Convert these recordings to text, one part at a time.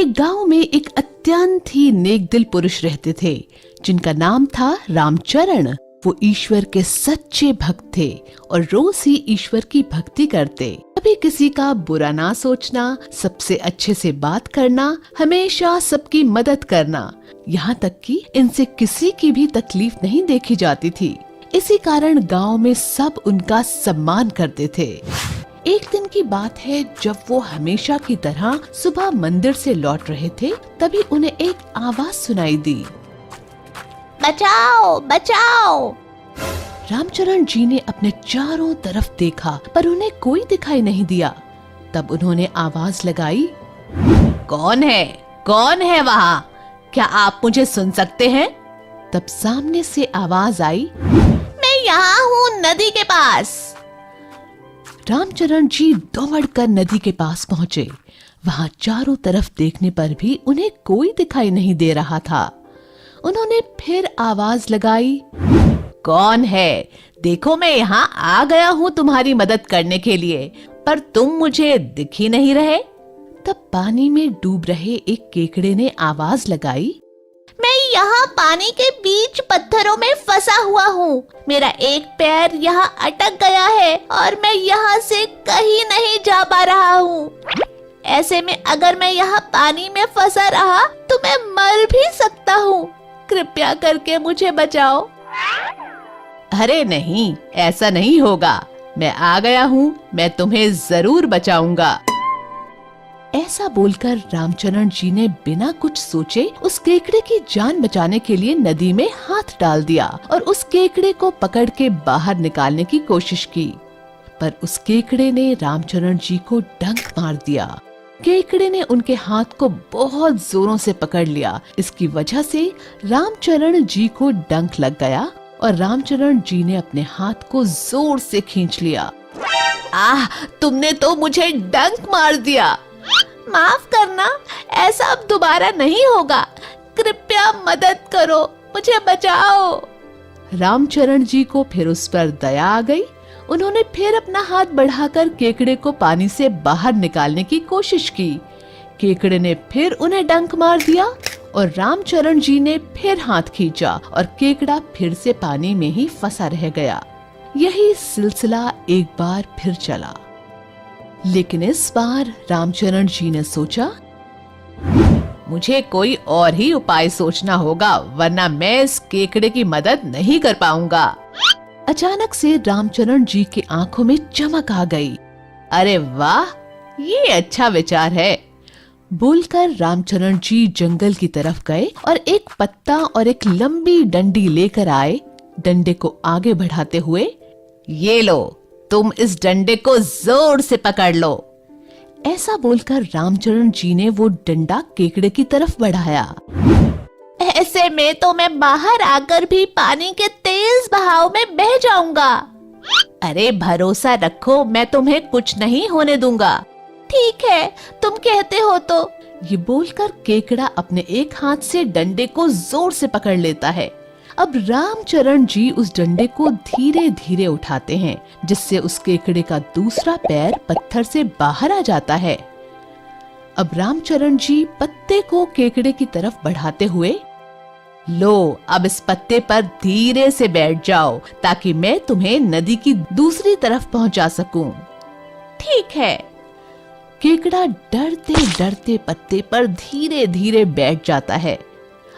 एक गांव में एक अत्यंत ही नेक दिल पुरुष रहते थे जिनका नाम था रामचरण। वो ईश्वर के सच्चे भक्त थे और रोज ही ईश्वर की भक्ति करते। कभी किसी का बुरा ना सोचना, सबसे अच्छे से बात करना, हमेशा सबकी मदद करना, यहाँ तक कि इनसे किसी की भी तकलीफ नहीं देखी जाती थी। इसी कारण गांव में सब उनका सम्मान करते थे। एक दिन की बात है, जब वो हमेशा की तरह सुबह मंदिर से लौट रहे थे, तभी उन्हें एक आवाज सुनाई दी, बचाओ बचाओ। रामचरण जी ने अपने चारों तरफ देखा पर उन्हें कोई दिखाई नहीं दिया। तब उन्होंने आवाज लगाई, कौन है? कौन है वहाँ? क्या आप मुझे सुन सकते हैं? तब सामने से आवाज आई, मैं यहाँ हूँ, नदी के पास। रामचरण जी दौड़कर नदी के पास पहुँचे। वहाँ चारों तरफ देखने पर भी उन्हें कोई दिखाई नहीं दे रहा था। उन्होंने फिर आवाज लगाई, कौन है? देखो, मैं यहाँ आ गया हूँ तुम्हारी मदद करने के लिए, पर तुम मुझे दिख ही नहीं रहे। तब पानी में डूब रहे एक केकड़े ने आवाज लगाई, मैं यहाँ पानी के बीच पत्थरों में फंसा हुआ हूँ। मेरा एक पैर यहाँ अटक गया है और मैं यहाँ से कहीं नहीं जा पा रहा हूँ। ऐसे में अगर मैं यहाँ पानी में फंसा रहा तो मैं मर भी सकता हूँ। कृपया करके मुझे बचाओ। अरे नहीं, ऐसा नहीं होगा। मैं आ गया हूँ, मैं तुम्हें जरूर बचाऊंगा। ऐसा बोलकर रामचरण जी ने बिना कुछ सोचे उस केकड़े की जान बचाने के लिए नदी में हाथ डाल दिया और उस केकड़े को पकड़ के बाहर निकालने की कोशिश की। पर उस केकड़े ने रामचरण जी को डंक मार दिया। केकड़े ने उनके हाथ को बहुत जोरों से पकड़ लिया। इसकी वजह से रामचरण जी को डंक लग गया और रामचरण जी ने अपने हाथ को जोर से खींच लिया। आह, तुमने तो मुझे डंक मार दिया। माफ करना, ऐसा अब दोबारा नहीं होगा। कृपया मदद करो, मुझे बचाओ। रामचरण जी को फिर उस पर दया आ गई। उन्होंने फिर अपना हाथ बढ़ाकर केकड़े को पानी से बाहर निकालने की कोशिश की। केकड़े ने फिर उन्हें डंक मार दिया और रामचरण जी ने फिर हाथ खींचा और केकड़ा फिर से पानी में ही फंसा रह गया। यही सिलसिला एक बार फिर चला, लेकिन इस बार रामचरण जी ने सोचा, मुझे कोई और ही उपाय सोचना होगा, वरना मैं इस केकड़े की मदद नहीं कर पाऊंगा। अचानक से रामचरण जी की आंखों में चमक आ गई। अरे वाह, ये अच्छा विचार है। बोलकर रामचरण जी जंगल की तरफ गए और एक पत्ता और एक लंबी डंडी लेकर आए। डंडे को आगे बढ़ाते हुए, ये लो, तुम इस डंडे को जोर से पकड़ लो। ऐसा बोलकर रामचरण जी ने वो डंडा केकड़े की तरफ बढ़ाया। ऐसे में तो मैं बाहर आकर भी पानी के तेज बहाव में बह जाऊंगा। अरे भरोसा रखो, मैं तुम्हें कुछ नहीं होने दूंगा। ठीक है, तुम कहते हो तो। ये बोलकर केकड़ा अपने एक हाथ से डंडे को जोर से पकड़ लेता है। अब रामचरण जी उस डंडे को धीरे धीरे उठाते हैं, जिससे उस केकड़े का दूसरा पैर पत्थर से बाहर आ जाता है। अब रामचरण जी पत्ते को केकड़े की तरफ बढ़ाते हुए, लो, अब इस पत्ते पर धीरे से बैठ जाओ ताकि मैं तुम्हें नदी की दूसरी तरफ पहुंचा सकूं। ठीक है। केकड़ा डरते डरते पत्ते पर धीरे धीरे बैठ जाता है।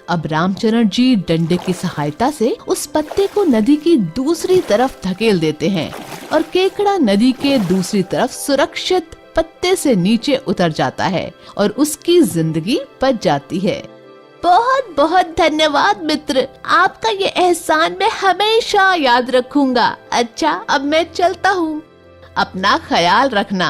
अब रामचरण जी डंडे की सहायता से उस पत्ते को नदी की दूसरी तरफ धकेल देते हैं और केकड़ा नदी के दूसरी तरफ सुरक्षित पत्ते से नीचे उतर जाता है और उसकी जिंदगी बच जाती है। बहुत बहुत धन्यवाद मित्र, आपका ये एहसान मैं हमेशा याद रखूंगा। अच्छा, अब मैं चलता हूँ, अपना ख्याल रखना।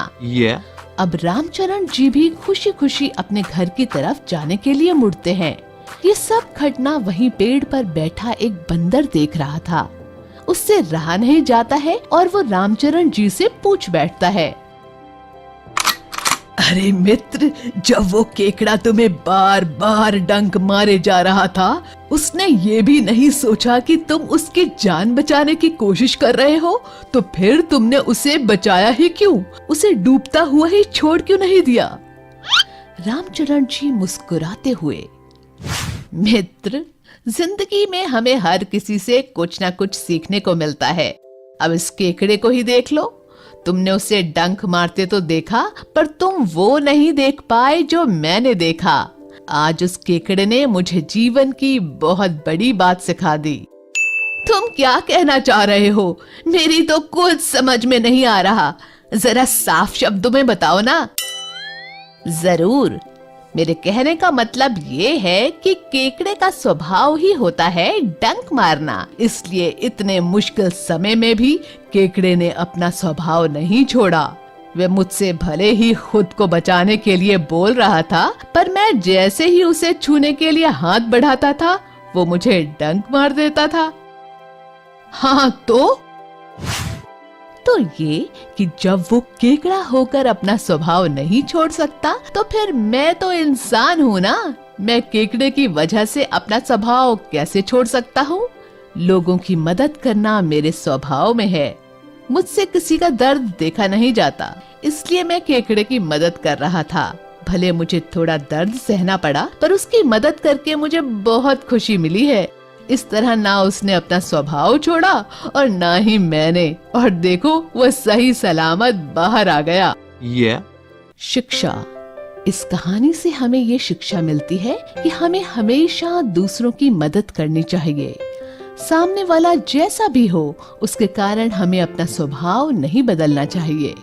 अब रामचरण जी भी खुशी खुशी अपने घर की तरफ जाने के लिए मुड़ते हैं। ये सब घटना वहीं पेड़ पर बैठा एक बंदर देख रहा था। उससे रहा नहीं जाता है और वो रामचरण जी से पूछ बैठता है, अरे मित्र, जब वो केकड़ा तुम्हें बार बार डंक मारे जा रहा था, उसने ये भी नहीं सोचा कि तुम उसकी जान बचाने की कोशिश कर रहे हो, तो फिर तुमने उसे बचाया ही क्यों? उसे डूबता हुआ ही छोड़ क्यों नहीं दिया? रामचरण जी मुस्कुराते हुए, मित्र, जिंदगी में हमें हर किसी से कुछ ना कुछ सीखने को मिलता है। अब इस केकड़े को ही देख लो। तुमने उसे डंक मारते तो देखा, पर तुम वो नहीं देख पाए जो मैंने देखा। आज उस केकड़े ने मुझे जीवन की बहुत बड़ी बात सिखा दी। तुम क्या कहना चाह रहे हो? मेरी तो कुछ समझ में नहीं आ रहा। जरा साफ शब्दों में बताओ ना। जरूर, मेरे कहने का मतलब ये है कि केकड़े का स्वभाव ही होता है डंक मारना। इसलिए इतने मुश्किल समय में भी केकड़े ने अपना स्वभाव नहीं छोड़ा। वह मुझसे भले ही खुद को बचाने के लिए बोल रहा था, पर मैं जैसे ही उसे छूने के लिए हाथ बढ़ाता था, वो मुझे डंक मार देता था। हाँ तो ये कि जब वो केकड़ा होकर अपना स्वभाव नहीं छोड़ सकता, तो फिर मैं तो इंसान हूँ ना। मैं केकड़े की वजह से अपना स्वभाव कैसे छोड़ सकता हूँ? लोगों की मदद करना मेरे स्वभाव में है। मुझसे किसी का दर्द देखा नहीं जाता, इसलिए मैं केकड़े की मदद कर रहा था। भले मुझे थोड़ा दर्द सहना पड़ा, पर उसकी मदद करके मुझे बहुत खुशी मिली है। इस तरह ना उसने अपना स्वभाव छोड़ा और ना ही मैंने। और देखो, वह सही सलामत बाहर आ गया। शिक्षा। इस कहानी से हमें ये शिक्षा मिलती है कि हमें हमेशा दूसरों की मदद करनी चाहिए। सामने वाला जैसा भी हो, उसके कारण हमें अपना स्वभाव नहीं बदलना चाहिए।